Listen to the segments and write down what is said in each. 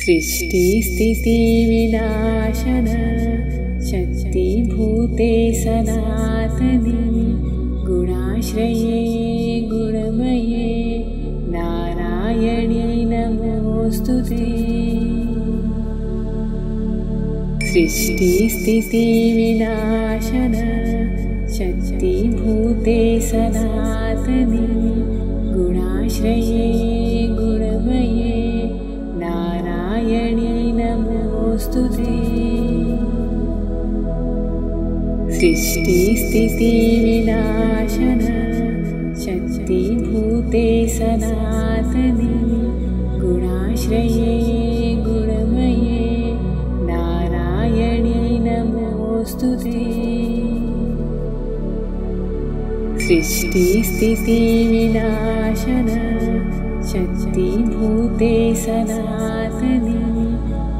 सृष्टिस्थितिविनाशन शक्तिभूते सनातनी गुणाश्रये गुणमये नारायणी नमोऽस्तुते। सृष्टिस्थितिविनाशन शक्तिभूते सनातनी गुणाश्रये गुणमये नारायणी नमोऽस्तुते। सृष्टिस्थितिविनाशन शक्तिभूते सनातनी गुणाश्रये गुणमये नारायणी नमोऽस्तुते। सृष्टिस्थितिविनाशन शक्तिभूते सनातनी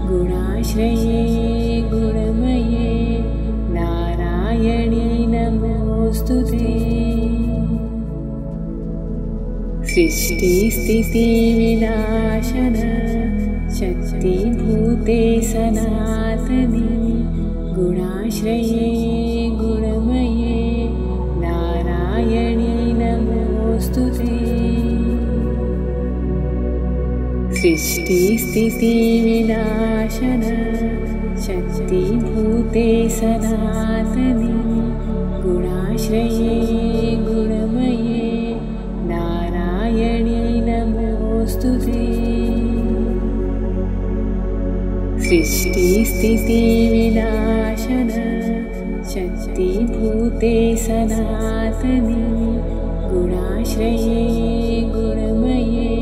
गुणाश्रये गुणमये नारायणी नमोऽस्तुते। सृष्टिस्थितिविनाशन शक्तिभूते सनातनी गुणाश्रये गुणमये नारायणी नमोऽस्तुते। सृष्टिस्थितिविनाशन शक्तिभूते सनातनी गुणाश्रये गुणमये नारायणी नमोऽस्तुते। सृष्टिस्थितिविनाशन शक्तिभूते सनातनी गुणाश्रये गुणमये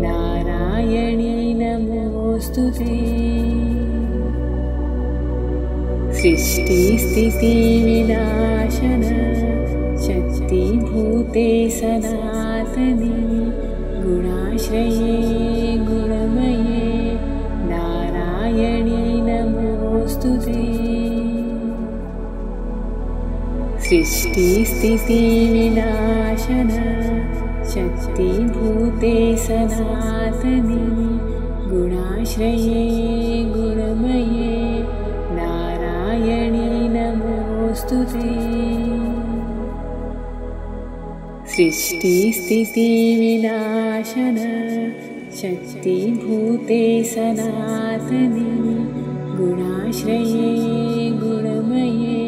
नारायणी नमोऽस्तुते। सृष्टिस्थितिविनाशन शक्तिभूते सनातनी गुणाश्रये गुणमये नारायणी नमोऽस्तुते। सृष्टिस्थितिविनाशन शक्तिभूते सनातनी गुणाश्रये गुणमये नारायणी नमोऽस्तुते। सृष्टिस्थितिविनाशन शक्तिभूते सनातनी गुणाश्रये गुणमये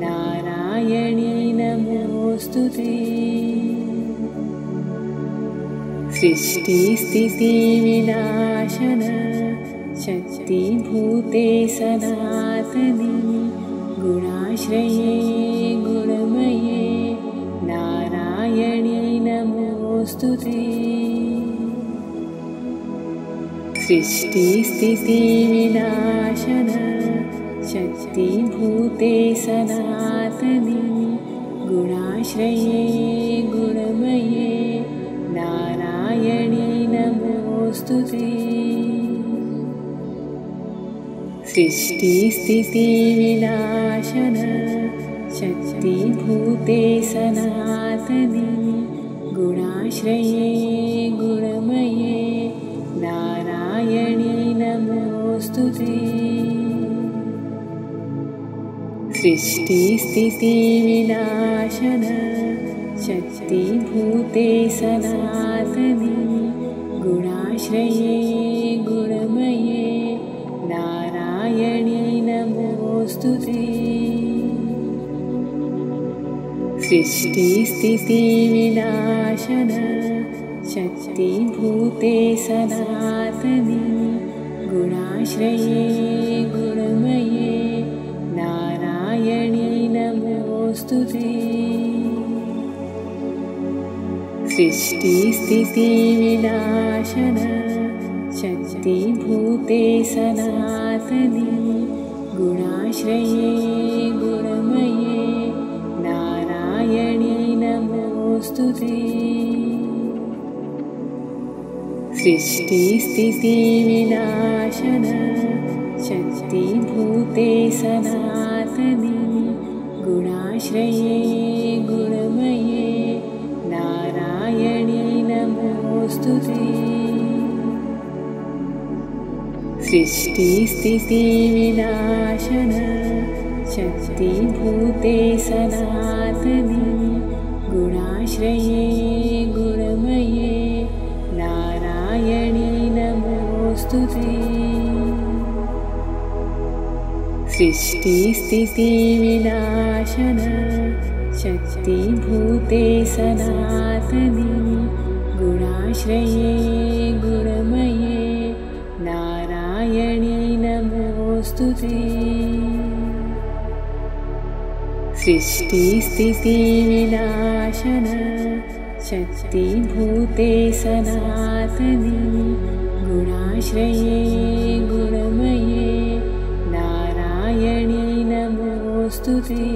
नारायणी नमोऽस्तुते। सृष्टिस्थितिविनाशन शक्तिभूते सनातनी गुणाश्रये गुणमये नारायणी नमोऽस्तुते। सृष्टिस्थितिविनाशन शक्तिभूते सनातनी गुणाश्रये गुणमये नारायणी नमोऽस्तुते। सृष्टिस्थितिविनाशन शक्तिभूते सनातनी गुणाश्रये गुणमये नारायणी नमोऽस्तुते। सृष्टिस्थितिविनाशन शक्तिभूते सनातनी गुणाश्रये गुणमये नारायणी नमोऽस्तुते। सृष्टिस्थितिविनाशन शक्तिभूते सनातनी गुणाश्रये गुणमये नारायणी नमोऽस्तुते। सृष्टिस्थितिविनाशन शक्तिभूते सनातनी गुणाश्रये गुणमये नारायणी नमोऽस्तुते। सृष्टिस्थितिविनाशन शक्तिभूते सनातनी गुणाश्रये गुणमये नारायणी नमोऽस्तुते। सृष्टिस्थितिविनाशन शक्तिभूते सनातनी गुणाश्रये गुणमये नारायणी नमोऽस्तुते। सृष्टिस्थितिविनाशन शक्तिभूते सनातनी गुणाश्रये गुणमये नारायणी नमोऽस्तुते। सृष्टिस्थितिविनाशन शक्तिभूते सनातनी गुणाश्रये गुणमये नारायणी नमोऽस्तुते।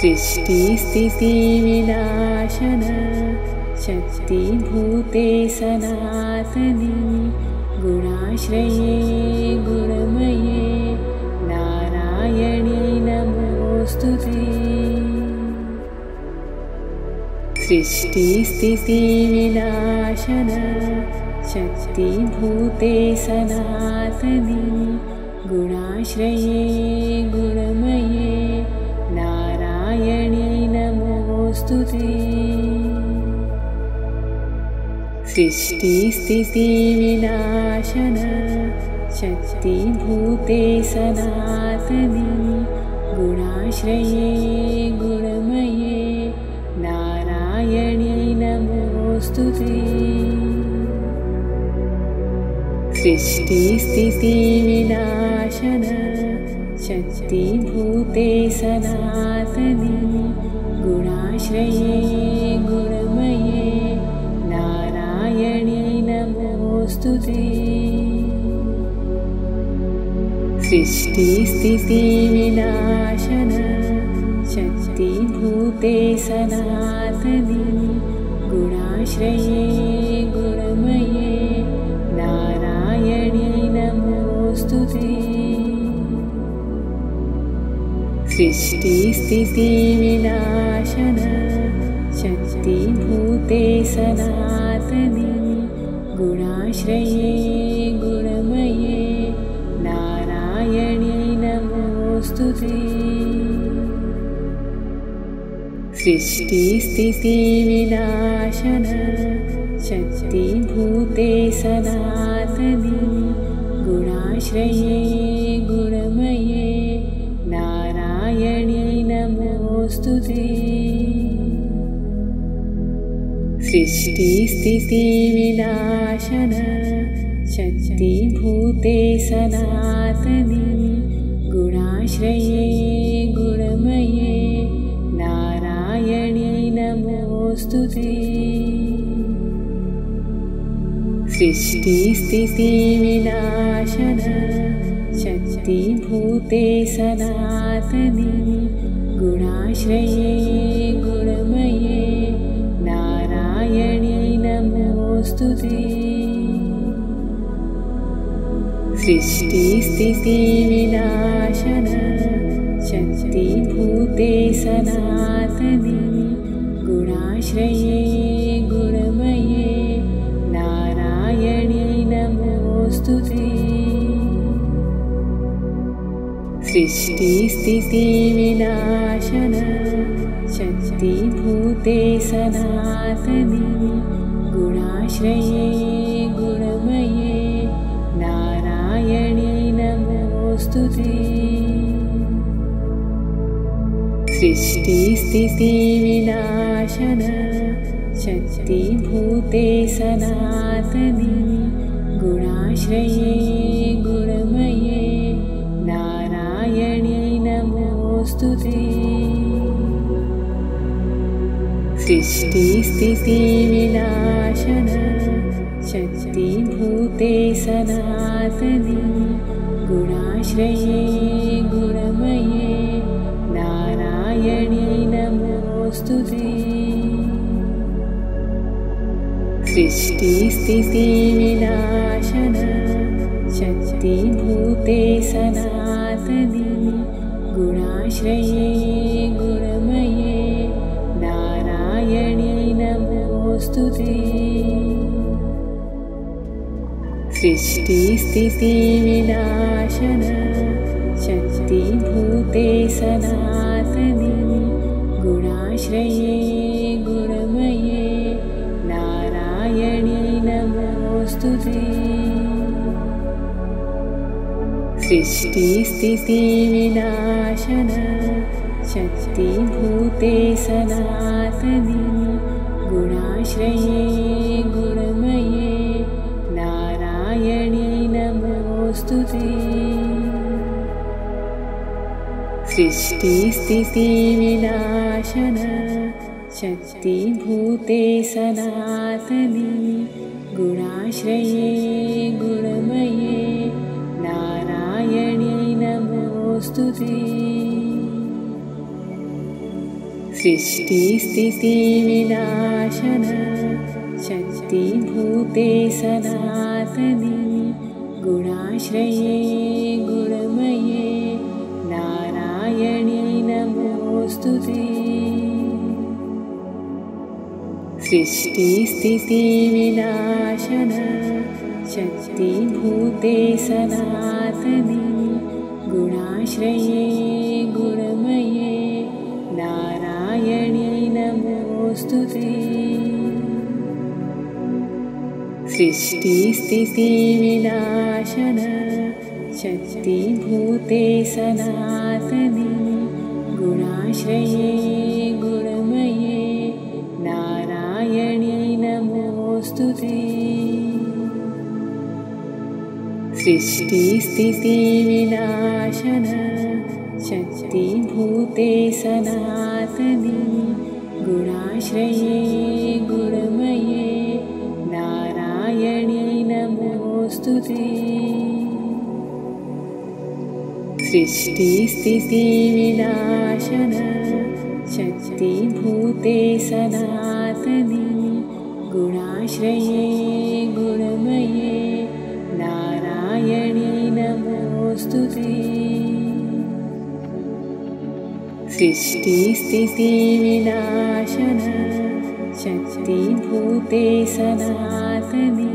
सृष्टिस्थितिविनाशन शक्तिभूते सनातनी गुणाश्रये गुणमये नारायणी नमोऽस्तुते। सृष्टिस्थितिविनाशन शक्तिभूते सनातनी गुणाश्रये गुणमये नारायणी नमोऽस्तुते। सृष्टिस्थितिविनाशन शक्तिभूते सनातनी गुणाश्रये गुणमये नारायणी नमोऽस्तुते। सृष्टिस्थितिविनाशन शक्तिभूते सनातनी गुणाश्रये गुणमये नारायणी नमोऽस्तुते। सृष्टिस्थितिविनाशन शक्तिभूते सनातनी गुणाश्रये गुणमये नारायणी नमोऽस्तुते। सृष्टिस्थितिविनाशन शक्तिभूते सनातनी गुणाश्रये गुणमये नारायणी नमोऽस्तुते। सृष्टिस्थितिविनाशन शक्तिभूते सनातनी गुणाश्रये गुणमये नारायणी नमोऽस्तुते। सृष्टिस्थितिविनाशन शक्तिभूते सनातनी गुणाश्रये गुणमये नारायणी नमोऽस्तुते। सृष्टिस्थितिविनाशन शक्तिभूते सनातनी गुणाश्रये गुणमये नारायणी नमोऽस्तुते। सृष्टिस्थितिविनाशन शक्तिभूते सनातनी गुणाश्रये गुणमये नारायणी नमोऽस्तुते। सृष्टिस्थितिविनाशन शक्तिभूते सनातनी गुणाश्रये गुणमये नारायणी नमोऽस्तुते। सृष्टिस्थितिविनाशन शक्तिभूते सनातनी गुणाश्रये गुणमये नारायणी नमोऽस्तुते। सृष्टिस्थितिविनाशन शक्तिभूते सनातनी गुणाश्रये गुणमये नारायणी नमोऽस्तुते। सृष्टिस्थितिविनाशन शक्तिभूते सनातनी गुणाश्रये गुणमये नारायणी नमोऽस्तुते। सृष्टिस्थितिविनाशन शक्तिभूते सनातनी गुणाश्रये गुणमये नारायणी नमोऽस्तुते। सृष्टिस्थितिविनाशन शक्तिभूते सनातनी गुणाश्रये गुणमये नारायणी नमोऽस्तुते। सृष्टिस्थितिविनाशन शक्तिभूते सनातनी गुणाश्रये गुणमये नारायणी नमोऽस्तुते। सृष्टिस्थितिविनाशन शक्तिभूते सनातनी गुणाश्रये गुणमये नारायणी नमोऽस्तुते। सृष्टिस्थितिविनाशन शक्तिभूते सनातनी गुणाश्रये गुणमये नारायणी नमोऽस्तुते। सृष्टिस्थितिविनाशन शक्तिभूते सनातनी गुणाश्रये गुणमये नारायणी नमोऽस्तुते। सृष्टिस्थितिविनाशन शक्तिभूते सनातनी गुणाश्रये गुणमये नारायणी नमोऽस्तुते। सृष्टिस्थितिविनाशन शक्तिभूते सनातनी गुणाश्रये गुणमये नारायणी नमोऽस्तुते। सृष्टिस्थितिविनाशन शक्तिभूते सनातनी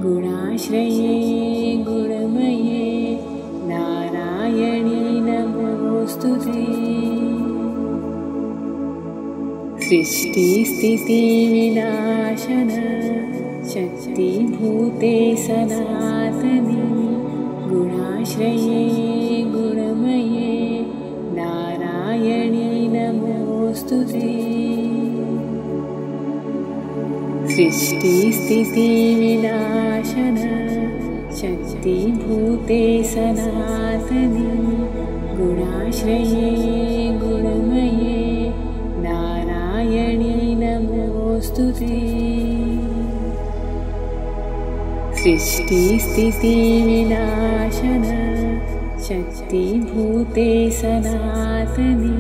गुणाश्रये गुणमये नारायणी नमोऽस्तुते। सृष्टिस्थितिविनाशन शक्तिभूते सनातनी गुणाश्रये गुणमये नारायणी नमोऽस्तुते। सृष्टिस्थितिविनाशन शक्तिभूते सनातनी गुणाश्रये गुणमये नारायणी नमोऽस्तुते। सृष्टिस्थितिविनाशन शक्तिभूते सनातनी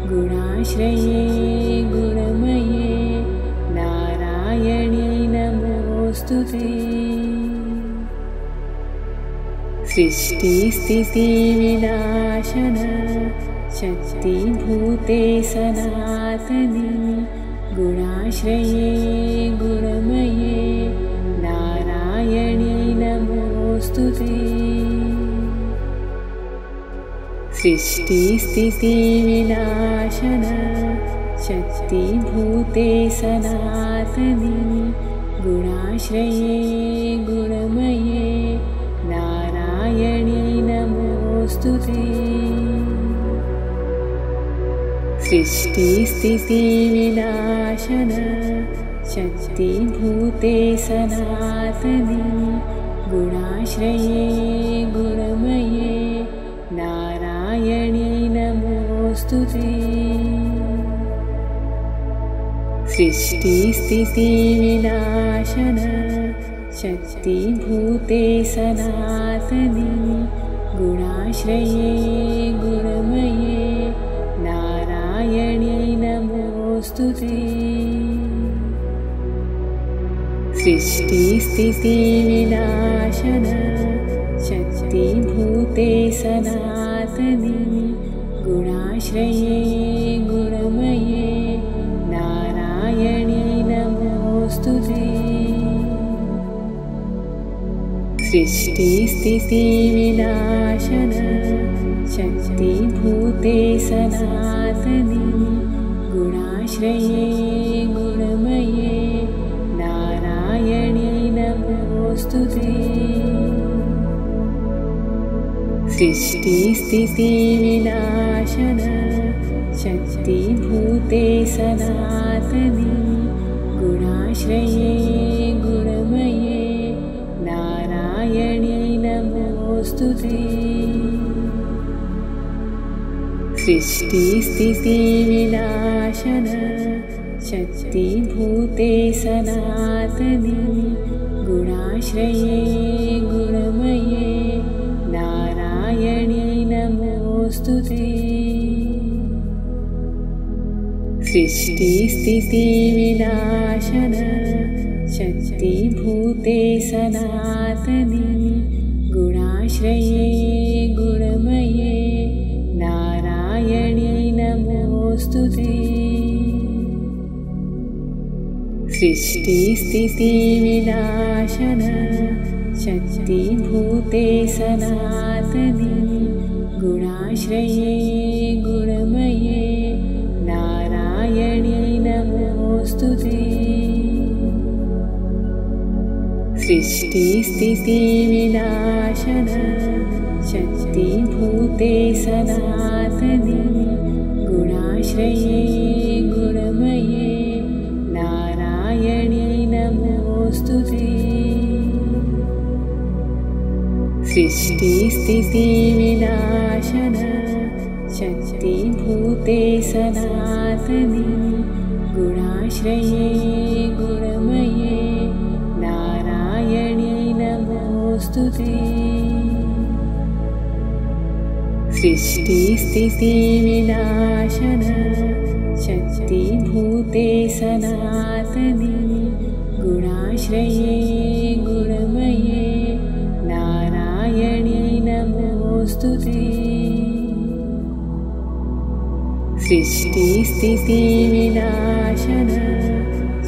गुणाश्रये गुणमये नारायणी नमोऽस्तुते। सृष्टिस्थितिविनाशन शक्तिभूते सनातनी गुणाश्रये गुणमये नारायणी नमोऽस्तुते। सृष्टिस्थितिविनाशन शक्तिभूते सनातनी गुणाश्रये गुणमये नारायणी नमोऽस्तुते। सृष्टिस्थितिविनाशन शक्तिभूते सनातनी गुणाश्रये गुणमये नारायणी नमोऽस्तुते। सृष्टिस्थितिविनाशन शक्तिभूते सनातनी गुणाश्रये गुणमये नारायणी नमोऽस्तुते। सृष्टिस्थितिविनाशन शक्तिभूते सनातनी गुणाश्रये गुणमये नारायणी नमोऽस्तुते। सृष्टिस्थितिविनाशन शक्तिभूते सनातनी गुणाश्रये गुणमये नारायणी नमोऽस्तुते। सृष्टिस्थितिविनाशन शक्तिभूते सनातनी गुणाश्रये गुणमये नारायणी नमोऽस्तुते। सृष्टिस्थितिविनाशन शक्तिभूते सनातनी गुणाश्रये गुणमये नारायणी नमोऽस्तुते। सृष्टिस्थितिविनाशन शक्तिभूते सनातनी गुणाश्रये गुणमये नारायणी नमोऽस्तुते। सृष्टिस्थितिविनाशन शक्तिभूते सनातनी गुणाश्रये गुणमये नारायणी नमोऽस्तुते। सृष्टिस्थितिविनाशन शक्तिभूते सनातनी गुणाश्रये गुणमये नारायणी नमोऽस्तुते। सृष्टिस्थितिविनाशन शक्तिभूते सनातनी गुणाश्रये गुणमये नारायणी नमोऽस्तुते। सृष्टिस्थितिविनाशन शक्तिभूते सनातनी गुणाश्रये गुणमये नारायणी नमोऽस्तुते। सृष्टिस्थितिविनाशन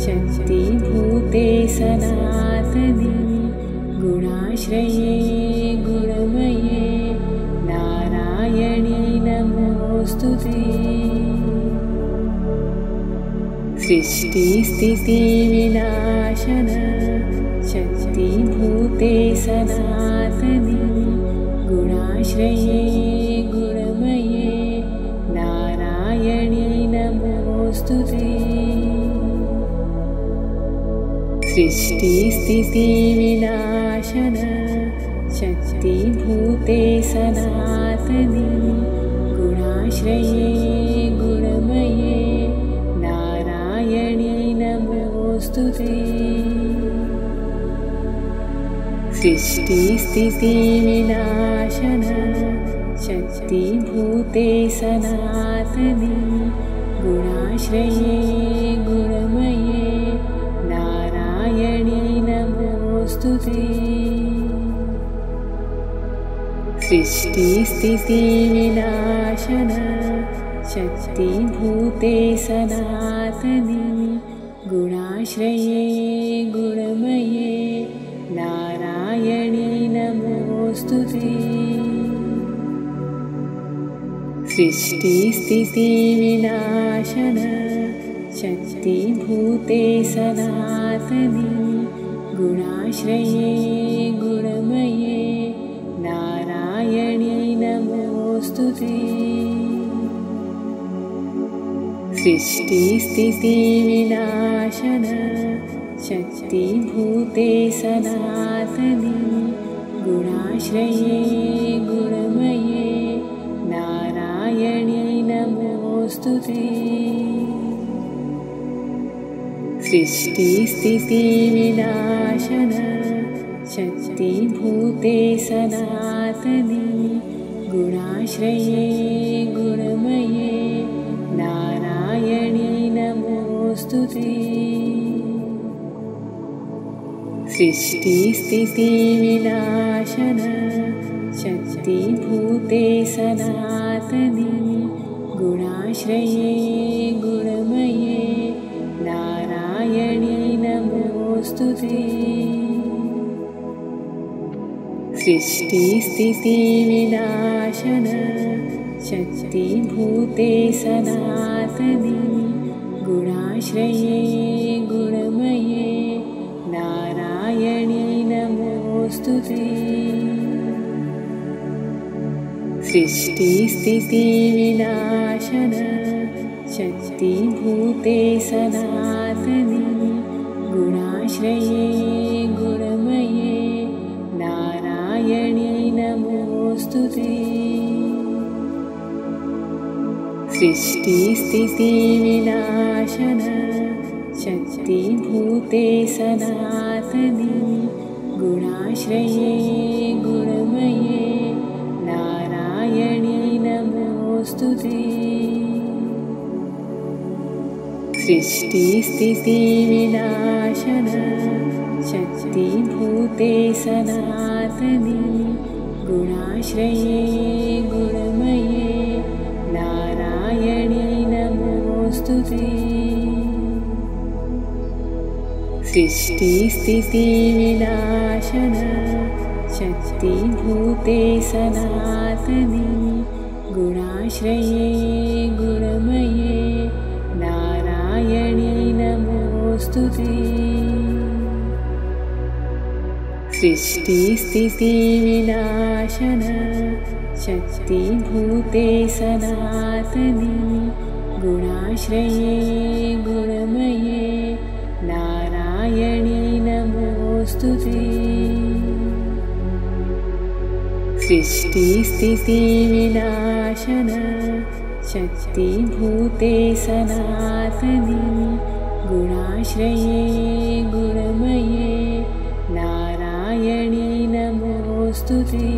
शक्तिभूते सनातनी गुणाश्रये गुणमये नारायणी नमोऽस्तुते। सृष्टिस्थितिविनाशन शक्तिभूते सनातनी गुणाश्रये गुणमये नारायणी नमोऽस्तुते। सृष्टिस्थितिविनाशन शक्तिभूते सनातनी गुणाश्रये गुणमये नारायणी नमोऽस्तुते। सृष्टिस्थितिविनाशन शक्तिभूते सनातनी गुणाश्रये गुणमये नारायणी नमोऽस्तुते। सृष्टिस्थितिविनाशन शक्तिभूते सनातनी गुणाश्रये गुणमये नारायणी नमोऽस्तुते। सृष्टिस्थितिविनाशन शक्तिभूते सनातनी गुणाश्रये गुणमये नारायणी नमोऽस्तुते। सृष्टिस्थितिविनाशन शक्तिभूते सनातनी गुणाश्रये गुणमये नारायणी नमोऽस्तुते। सृष्टिस्थितिविनाशन शक्तिभूते सनातनी गुणाश्रये गुणमये नारायणी नमोऽस्तुते। सृष्टिस्थितिविनाशन शक्तिभूते सनातनी गुणाश्रये गुणमये नारायणी नमोऽस्तुते। सृष्टिस्थितिविनाशन शक्तिभूते सनातनी गुणाश्रये गुणमये नारायणी नमोऽस्तुते। सृष्टिस्थितिविनाशन शक्तिभूते सनातनी गुणाश्रये गुणमये नारायणी नमोऽस्तुते। सृष्टिस्थितिविनाशन शक्तिभूते सनातनी गुणाश्रये गुणमये नारायणी नमोऽस्तुते। सृष्टिस्थितिविनाशन शक्तिभूते सनातनी गुणाश्रये गुणमये नारायणी नमोऽस्तुते। सृष्टिस्थितिविनाशन शक्तिभूते सनातनी गुणाश्रये गुणमये नारायणी नमोऽस्तुते। सृष्टिस्थितिविनाशन शक्तिभूते सनातनी गुणाश्रये गुणमये नारायणी नमोऽस्तुते। सृष्टिस्थितिविनाशन शक्तिभूते सनातनी गुणाश्रये गुणमये नारायणी नमोऽस्तुते।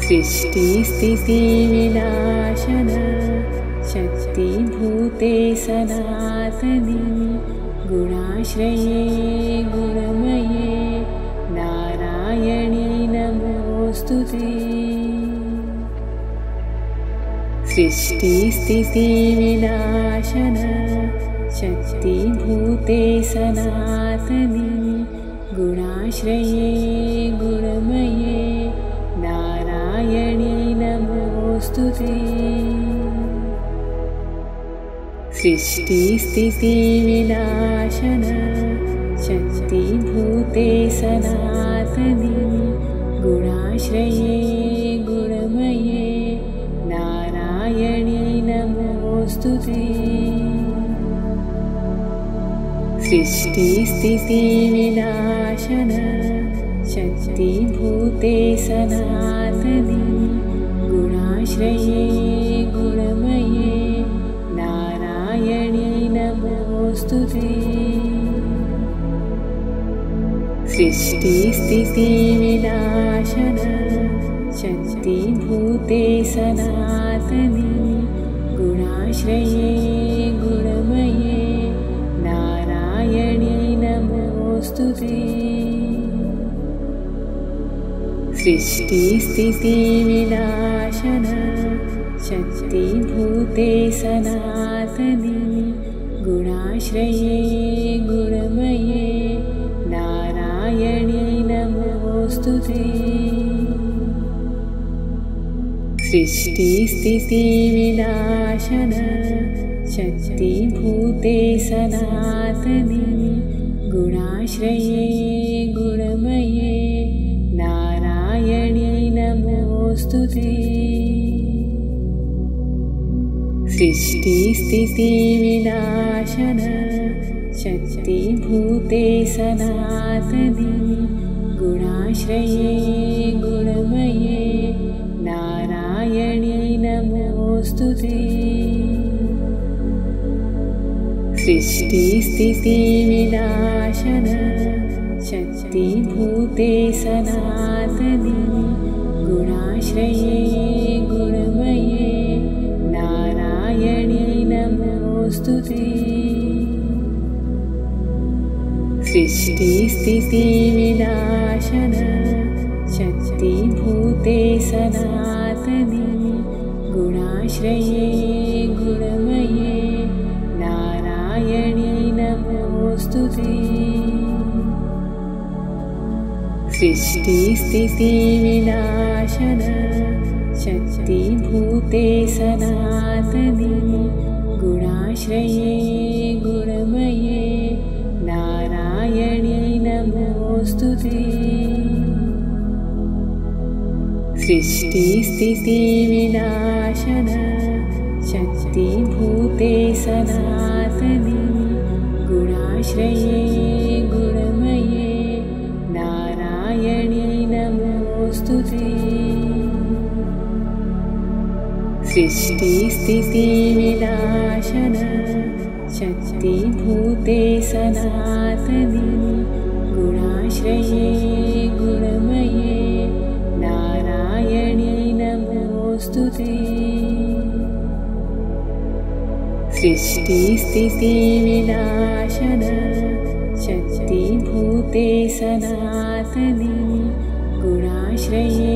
सृष्टिस्थितिविनाशन शक्तिभूते सनातनी गुणाश्रये गुणमये नारायणी नमोऽस्तुते। सृष्टिस्थितिविनाशन शक्तिभूते सनातनी गुणाश्रये गुणमये नारायणी नमोऽस्तुते। सृष्टिस्थितिविनाशन शक्तिभूते सनातनी गुणाश्रये गुणमये नारायणी नमोऽस्तुते। सृष्टिस्थितिविनाशन शक्तिभूते सनातनी गुणाश्रये गुणमये नारायणी नमोऽस्तुते। सृष्टिस्थितिविनाशन शक्तिभूते सनातनी गुणाश्रये गुणमये नारायणी नमोऽस्तुते। सृष्टिस्थितिविनाशन शक्तिभूते सनातनी गुणाश्रये गुणमये नारायणी नमोऽस्तुते। सृष्टिस्थितिविनाशन शक्तिभूते सनातनी गुणाश्रये गुणमये नारायणी नमोऽस्तुते। सृष्टिस्थितिविनाशन शक्तिभूते सनातनी गुणाश्रये गुणमये नारायणी नमोऽस्तुते। सृष्टिस्थितिविनाशन शक्तिभूते सनातनी गुणाश्रये गुणमये नारायणी नमोऽस्तुते। सृष्टिस्थितिविनाशन शक्तिभूते सनातनी गुणाश्रये गुणमये नारायणी नमोऽस्तुते। सृष्टिस्थितिविनाशन शक्तिभूते सनातनी गुणाश्रये गुणमये नारायणी नमोऽस्तुते। सृष्टिस्थितिविनाशन शक्तिभूते सनातनी गुणाश्रये गुणमये नारायणी नमोऽस्तुते। सृष्टिस्थितिविनाशन शक्तिभूते सनातनी गुणाश्रये गुणमये नारायणी नमोऽस्तुते। सृष्टिस्थितिविनाशन शक्तिभूते सनातनी गुणाश्रये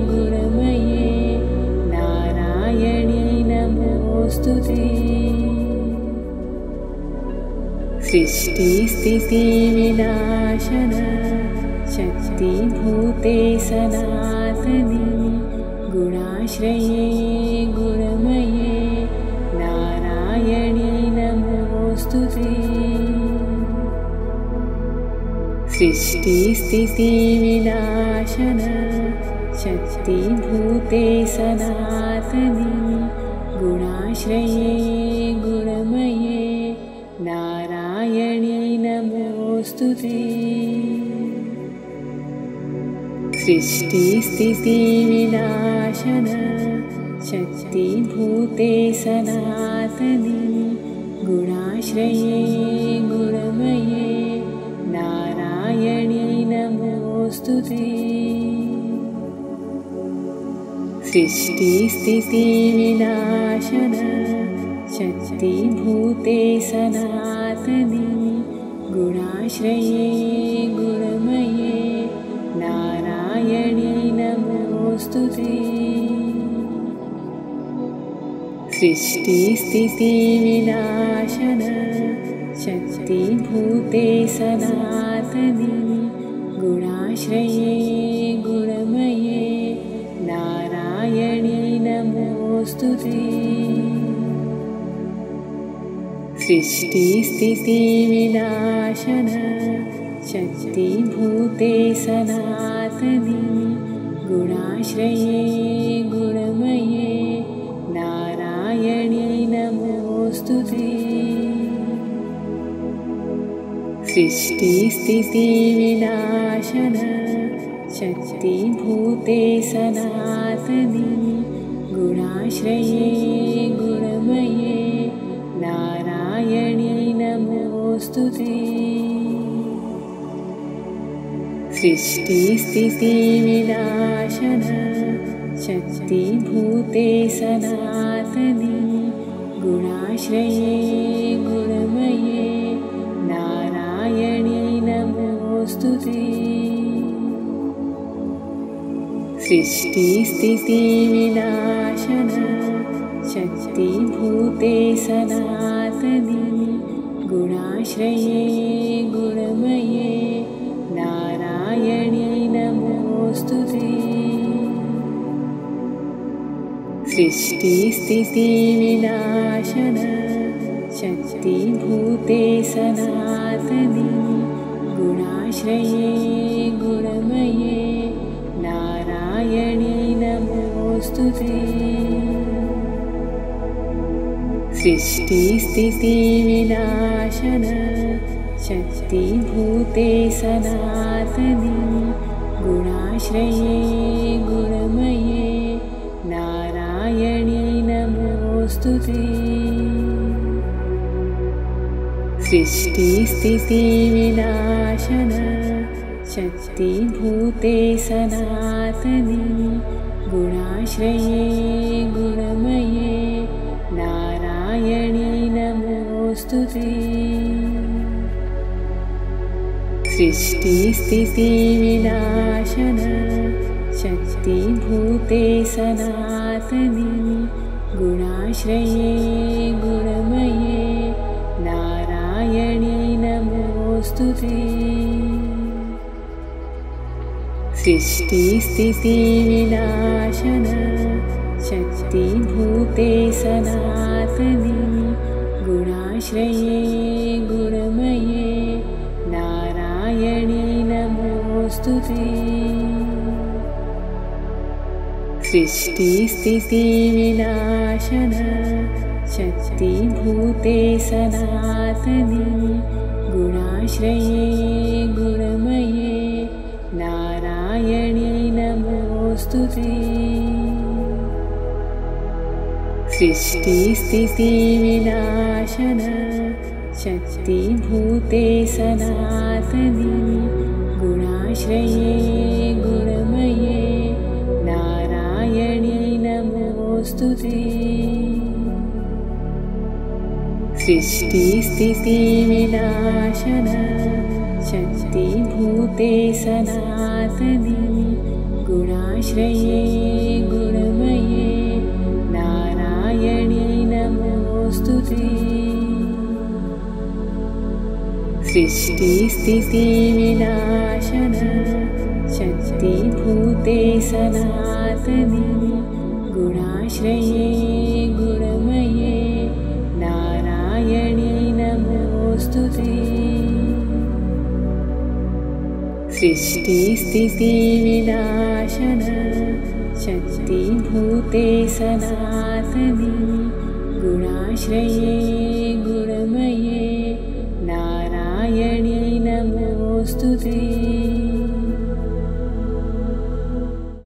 गुणमये नारायणी नमोऽस्तुते। सृष्टिस्थितिविनाशन शक्तिभूते सनातनी गुणाश्रये गुणमये नारायणी नमोऽस्तुते। सृष्टिस्थितिविनाशन शक्तिभूते सनातनी गुणाश्रये गुणमये नारायणी नमोऽस्तुते। सृष्टिस्थितिविनाशन शक्तिभूते सनातनी गुणाश्रये गुणमये नारायणी नमोऽस्तुते। सृष्टिस्थितिविनाशन शक्तिभूते सनातनी गुणाश्रये गुणमये नारायणी नमोऽस्तुते। सृष्टिस्थितिविनाशन शक्तिभूते सनातनी गुणाश्रये गुणमये नारायणी नमोऽस्तुते। सृष्टिस्थितिविनाशन शक्तिभूते सनातनी गुणाश्रये गुणमये नारायणी नमोऽस्तुते। सृष्टिस्थितिविनाशन शक्तिभूते सनातनी गुणाश्रये गुणमये नारायणी नमोऽस्तुते। सृष्टिस्थितिविनाशन शक्तिभूते सनातनी गुणाश्रये गुणमये नारायणी नमोऽस्तुते। सृष्टिस्थितिविनाशन शक्तिभूते सनातनी गुणाश्रये गुणमये नारायणी नमोऽस्तुते। सृष्टिस्थितिविनाशन शक्तिभूते सनातनी गुणाश्रये गुणमये नारायणी नमोऽस्तुते। सृष्टिस्थितिविनाशन शक्तिभूते सनातनी गुणाश्रये गुणमये नारायणी नमोऽस्तुते। सृष्टिस्थितिविनाशन शक्तिभूते सनातनी गुणाश्रये गुणमये नारायणी नमोऽस्तुते। सृष्टिस्थितिविनाशन शक्तिभूते सनातनी गुणाश्रये गुणमये नारायणी नमोऽस्तुते। सृष्टिस्थितिविनाशन शक्तिभूते सनातनी गुणाश्रये गुणमये नारायणी नमोऽस्तुते। सृष्टिस्थितिविनाशन शक्तिभूते सनातनी गुणाश्रये गुणमये नारायणी नमोऽस्तुते। सृष्टिस्थितिविनाशन शक्तिभूते सनातनी गुणाश्रये गुणमये नारायणी नमोऽस्तुते। सृष्टिस्थितिविनाशन शक्तिभूते सनातनी गुणाश्रये गुणमये नारायणी नमोऽस्तुते। सृष्टिस्थितिविनाशन शक्तिभूते सनातनी गुणाश्रये गुणमये नारायणी नमोऽस्तुते। सृष्टिस्थितिविनाशन शक्तिभूते सनातनी गुणाश्रये गुणमये नारायणी नमोऽस्तुते।